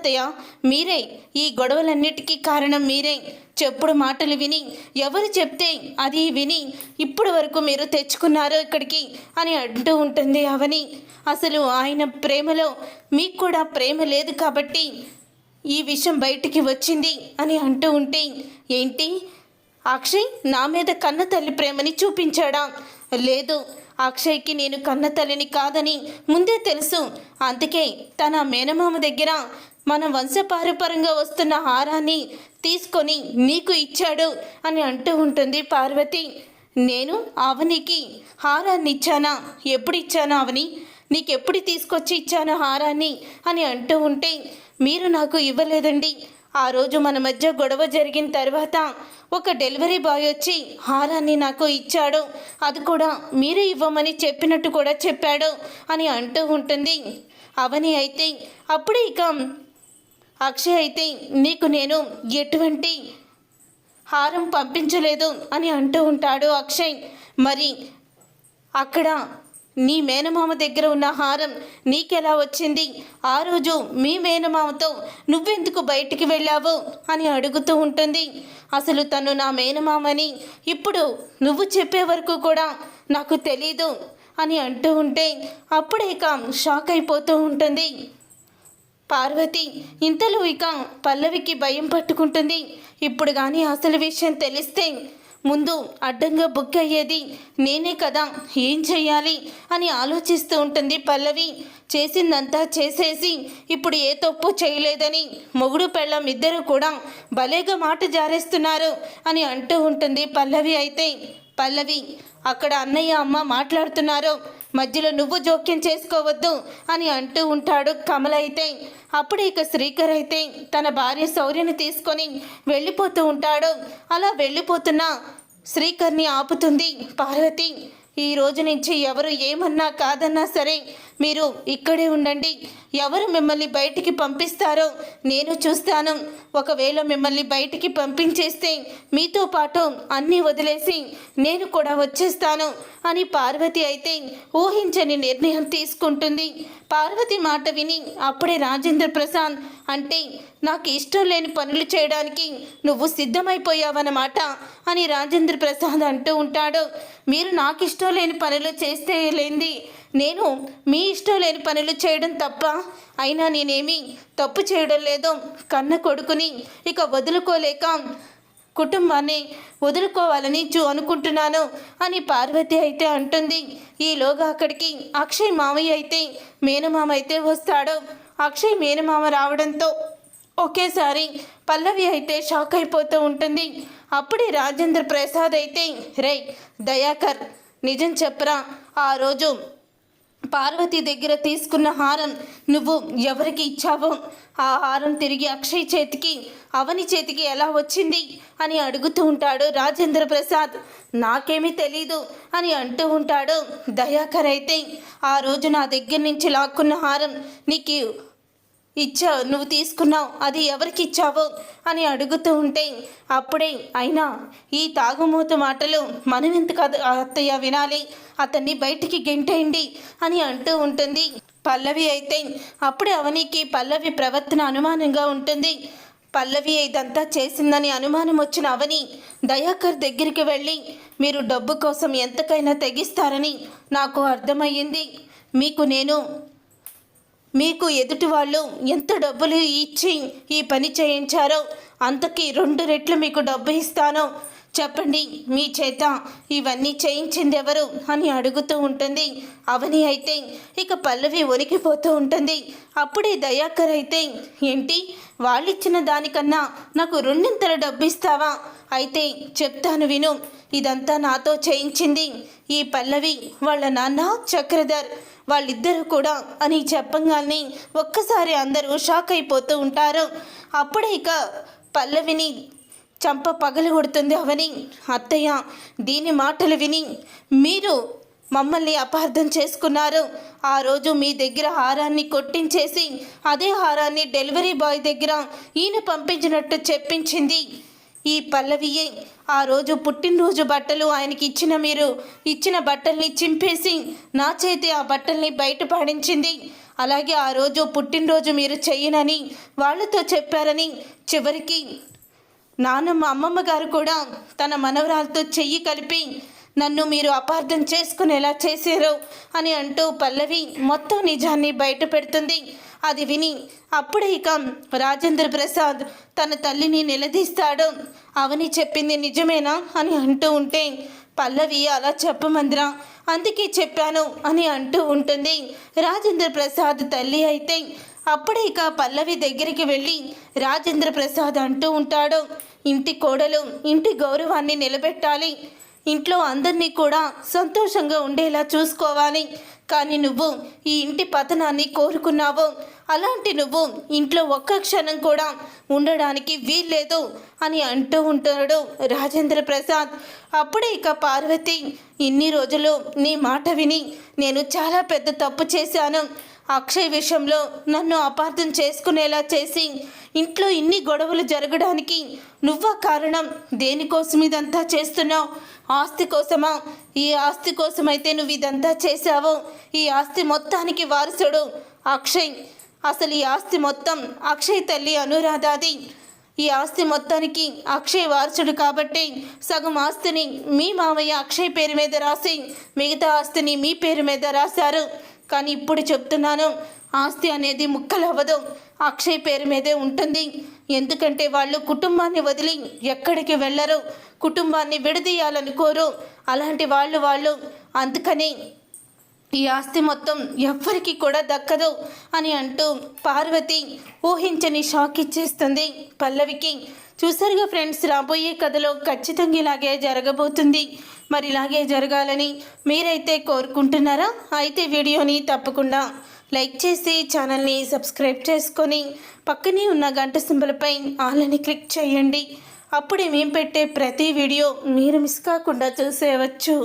అత్తయ్య, మీరే ఈ గొడవలన్నిటికీ కారణం మీరే. చెప్పుడు మాటలు విని ఎవరు చెప్తే అది విని ఇప్పటి వరకు మీరు తెచ్చుకున్నారు ఇక్కడికి అని అంటూ ఉంటుంది అవని. అసలు ఆయన ప్రేమలో మీకు కూడా ప్రేమ లేదు కాబట్టి ఈ విషయం బయటికి వచ్చింది అని అంటూ ఉంటే, ఏంటి అక్షయ్ నా మీద కన్న తల్లి ప్రేమని చూపించాడా? లేదు, అక్షయ్కి నేను కన్న తల్లిని కాదని ముందే తెలుసు. అందుకే తన మేనమామ దగ్గర మన వంశపారంపరంగా వస్తున్న హారాన్ని తీసుకొని నీకు ఇచ్చాడు అని అంటూ ఉంటుంది పార్వతి. నేను అవనికి హారాన్ని ఇచ్చానా? ఎప్పుడు ఇచ్చానా అవని? నీకెప్పుడు తీసుకొచ్చి ఇచ్చాను హారాన్ని అని అంటూ ఉంటే, మీరు నాకు ఇవ్వలేదండి. ఆ రోజు మన మధ్య గొడవ జరిగిన తర్వాత ఒక డెలివరీ బాయ్ వచ్చి హారాన్ని నాకు ఇచ్చాడు. అది కూడా మీరే ఇవ్వమని చెప్పినట్టు కూడా చెప్పాడు అని అంటూ ఉంటుంది అవని. అయితే అప్పుడే ఇక అక్షయ్ అయితే నీకు నేను ఎటువంటి హారం పంపించలేదు అని అంటూ ఉంటాడు అక్షయ్. మరి అక్కడ నీ మేనమామ దగ్గర ఉన్న హారం నీకెలా వచ్చింది? ఆ రోజు మీ మేనమామతో నువ్వెందుకు బయటికి వెళ్ళావు అని అడుగుతూ ఉంటుంది. అసలు తను నా మేనమామని ఇప్పుడు నువ్వు చెప్పే వరకు కూడా నాకు తెలీదు అని అంటూ ఉంటే అప్పుడే ఇక షాక్ అయిపోతూ ఉంటుంది పార్వతి. ఇంతలో ఇక పల్లవికి భయం పట్టుకుంటుంది. ఇప్పుడు కానీ అసలు విషయం తెలిస్తే ముందు అడ్డంగా బుక్ అయ్యేది నేనే కదా, ఏం చెయ్యాలి అని ఆలోచిస్తూ ఉంటుంది పల్లవి. చేసిందంతా చేసేసి ఇప్పుడు ఏ తప్పు చేయలేదని మొగుడు పెళ్ళం ఇద్దరు కూడా భలేగా మాట జారేస్తున్నారు అని అంటూ ఉంటుంది పల్లవి. అయితే పల్లవి, అక్కడ అన్నయ్య అమ్మ మాట్లాడుతున్నారు, మధ్యలో నువ్వు జోక్యం చేసుకోవద్దు అని అంటూ ఉంటాడు కమల. అయితే అప్పుడు ఇక శ్రీకర్ అయితే తన భార్య శౌర్యని తీసుకొని వెళ్ళిపోతూ ఉంటాడు. అలా వెళ్ళిపోతున్న శ్రీకర్ని ఆపుతుంది పార్వతి. ఈ రోజు నుంచి ఎవరు ఏమన్నా కాదన్నా సరే మీరు ఇక్కడే ఉండండి. ఎవరు మిమ్మల్ని బయటికి పంపిస్తారో నేను చూస్తాను. ఒకవేళ మిమ్మల్ని బయటికి పంపించేస్తే మీతో పాటు అన్నీ వదిలేసి నేను కూడా వచ్చేస్తాను అని పార్వతి అయితే ఊహించని నిర్ణయం తీసుకుంటుంది. పార్వతి మాట విని అప్పుడే రాజేంద్ర ప్రసాద్, అంటే నాకు ఇష్టం లేని పనులు చేయడానికి నువ్వు సిద్ధమైపోయావన్నమాట అని రాజేంద్ర ప్రసాద్ అంటూ ఉంటాడు. మీరు నాకు ఇష్టం లేని పనులు చేస్తే లేంది నేను మీ ఇష్టం లేని పనులు చేయడం తప్ప? అయినా నేనేమీ తప్పు చేయడం లేదు. కన్న కొడుకుని ఇక వదులుకోలేక కుటుంబాన్ని వదులుకోవాలని అనుకుంటున్నాను అని పార్వతి అయితే అంటుంది. ఈలోగా అక్కడికి అక్షయ్ మామయ్య అయితే మేనమామ అయితే వస్తాడు. అక్షయ్ మేనమామ రావడంతో ఒకేసారి పల్లవి అయితే షాక్ అయిపోతూ ఉంటుంది. అప్పుడే రాజేంద్ర ప్రసాద్ అయితే, రే దయాకర్, నిజం చెప్పరా, ఆ రోజు పార్వతి దగ్గర తీసుకున్న హారం నువ్వు ఎవరికి ఇచ్చావో ఆ హారం తిరిగి అక్షయ్ చేతికి అవని చేతికి ఎలా వచ్చింది అని అడుగుతూ ఉంటాడు రాజేంద్ర ప్రసాద్. నాకేమీ తెలీదు అని అంటూ ఉంటాడు దయాకర్. అయితే ఆ రోజు నా దగ్గర నుంచి లాక్కున్న హారం నీకు ఇచ్చావు, నువ్వు తీసుకున్నావు, అది ఎవరికి ఇచ్చావు అని అడుగుతూ ఉంటే అప్పుడే, అయినా ఈ తాగుమూత మాటలు మనం ఎందుకు అత్తయ్య వినాలి, అతన్ని బయటికి గెంటేయండి అని అంటూ ఉంటుంది పల్లవి. అయితే అప్పుడే అవనికి పల్లవి ప్రవర్తన అనుమానంగా ఉంటుంది. పల్లవి ఇదంతా చేసిందని అనుమానం వచ్చిన అవని దయాకర్ దగ్గరికి వెళ్ళి, మీరు డబ్బు కోసం ఎంతకైనా తెగిస్తారని నాకు అర్థమయ్యింది. మీకు ఎదుటి వాళ్ళు ఎంత డబ్బులు ఇచ్చి ఈ పని చేయించారో అంతకి 2 రెట్లు మీకు డబ్బు ఇస్తాను. చెప్పండి, మీ చేత ఇవన్నీ చేయించింది ఎవరు అని అడుగుతూ ఉంటుంది అవని. అయితే ఇక పల్లవి వణికిపోతూ ఉంటుంది. అప్పుడే దయాకర్ అయితే, ఏంటి వాళ్ళిచ్చిన దానికన్నా నాకు 2 డబ్బు ఇస్తావా? అయితే చెప్తాను విను. ఇదంతా నాతో చేయించింది ఈ పల్లవి వాళ్ళ నాన్న చక్రధర్, వాళ్ళిద్దరూ కూడా అని చెప్పగానే ఒక్కసారి అందరూ షాక్ అయిపోతూ ఉంటారు. అప్పుడే ఇక పల్లవిని చంప పగలు కొడుతుంది అవని. అత్తయ్య, దీని మాటలు విని మీరు మమ్మల్ని అపార్థం చేసుకున్నారు. ఆ రోజు మీ దగ్గర హారాన్ని కొట్టించేసి అదే హారాన్ని డెలివరీ బాయ్ దగ్గర ఈయన పంపించినట్టు చెప్పించింది ఈ పల్లవియే. ఆ రోజు పుట్టినరోజు బట్టలు ఆయనకి ఇచ్చిన బట్టల్ని చింపేసి నా చేతి ఆ బట్టల్ని బయట పడించింది అలాగే ఆ రోజు పుట్టినరోజు మీరు చెయ్యనని వాళ్ళతో చెప్పారని, చివరికి నాన్నమ్మ అమ్మమ్మ గారు కూడా తన మనవరాలతో చెయ్యి కలిపి నన్ను మీరు అపార్థం చేసుకునేలా చేశారు అని అంటూ పల్లవి మొత్తం నిజాన్ని బయట పెడుతుంది. అది విని అప్పుడే ఇక రాజేంద్ర ప్రసాద్ తన తల్లిని నిలదీస్తాడు. అవని చెప్పింది నిజమేనా అని అంటూ ఉంటే పల్లవి అలా చెప్పమందిరా, అందుకే చెప్పాను అని అంటూ ఉంటుంది. రాజేంద్ర ప్రసాద్ తల్లి అయితే అప్పుడే ఇక పల్లవి దగ్గరికి వెళ్ళి రాజేంద్ర ప్రసాద్ అంటూ ఉంటాడు, ఇంటి కోడలు ఇంటి గౌరవాన్ని నిలబెట్టాలి, ఇంట్లో అందరినీ కూడా సంతోషంగా ఉండేలా చూసుకోవాలి. కానీ నువ్వు ఈ ఇంటి పతనాన్ని కోరుకున్నావు. అలాంటి నువ్వు ఇంట్లో ఒక్క క్షణం కూడా ఉండడానికి వీల్లేదు అని అంటూ ఉంటాడు రాజేంద్ర ప్రసాద్. అప్పుడే ఇక పార్వతి, ఇన్ని రోజులు నీ మాట విని నేను చాలా పెద్ద తప్పు చేశాను. అక్షయ్ విషయంలో నన్ను అపార్థం చేసుకునేలా చేసి ఇంట్లో ఇన్ని గొడవలు జరగడానికి నువ్వా కారణం. దేనికోసం ఇదంతా చేస్తున్నావు? ఆస్తి కోసమా? ఈ ఆస్తి కోసమైతే నువ్వు ఇదంతా చేశావు. ఈ ఆస్తి మొత్తానికి వారసుడు అక్షయ్. అసలు ఈ ఆస్తి మొత్తం అక్షయ్ తల్లి అనురాధాది. ఈ ఆస్తి మొత్తానికి అక్షయ్ వారసుడు కాబట్టి సగం ఆస్తిని మీ మావయ్య అక్షయ్ పేరు మీద రాసి మిగతా ఆస్తిని మీ పేరు మీద రాశారు. కానీ ఇప్పుడు చెప్తున్నాను, ఆస్తి అనేది ముక్కలవ్వదు, అక్షయ్ పేరు మీదే ఉంటుంది. ఎందుకంటే వాళ్ళు కుటుంబాన్ని వదిలి ఎక్కడికి వెళ్ళరు, కుటుంబాన్ని విడదీయాలనుకోరు. అలాంటి వాళ్ళు అందుకని ఈ ఆస్తి మొత్తం ఎవ్వరికి కూడా దక్కదు అని అంటూ పార్వతి ఊహించని షాక్ ఇచ్చేస్తుంది పల్లవికి. చూసారుగా ఫ్రెండ్స్, రాబోయే కథలో ఖచ్చితంగా ఇలాగే జరగబోతుంది. మరి ఇలాగే జరగాలని మీరైతే కోరుకుంటున్నారా? అయితే వీడియోని తప్పకుండా లైక్ చేసి ఛానల్ని సబ్స్క్రైబ్ చేసుకొని పక్కనే ఉన్న గంట సింబల్పై ఆల్ అని క్లిక్ చేయండి. అప్పుడే మేము పెట్టే ప్రతి వీడియో మీరు మిస్ కాకుండా చూసేయవచ్చు.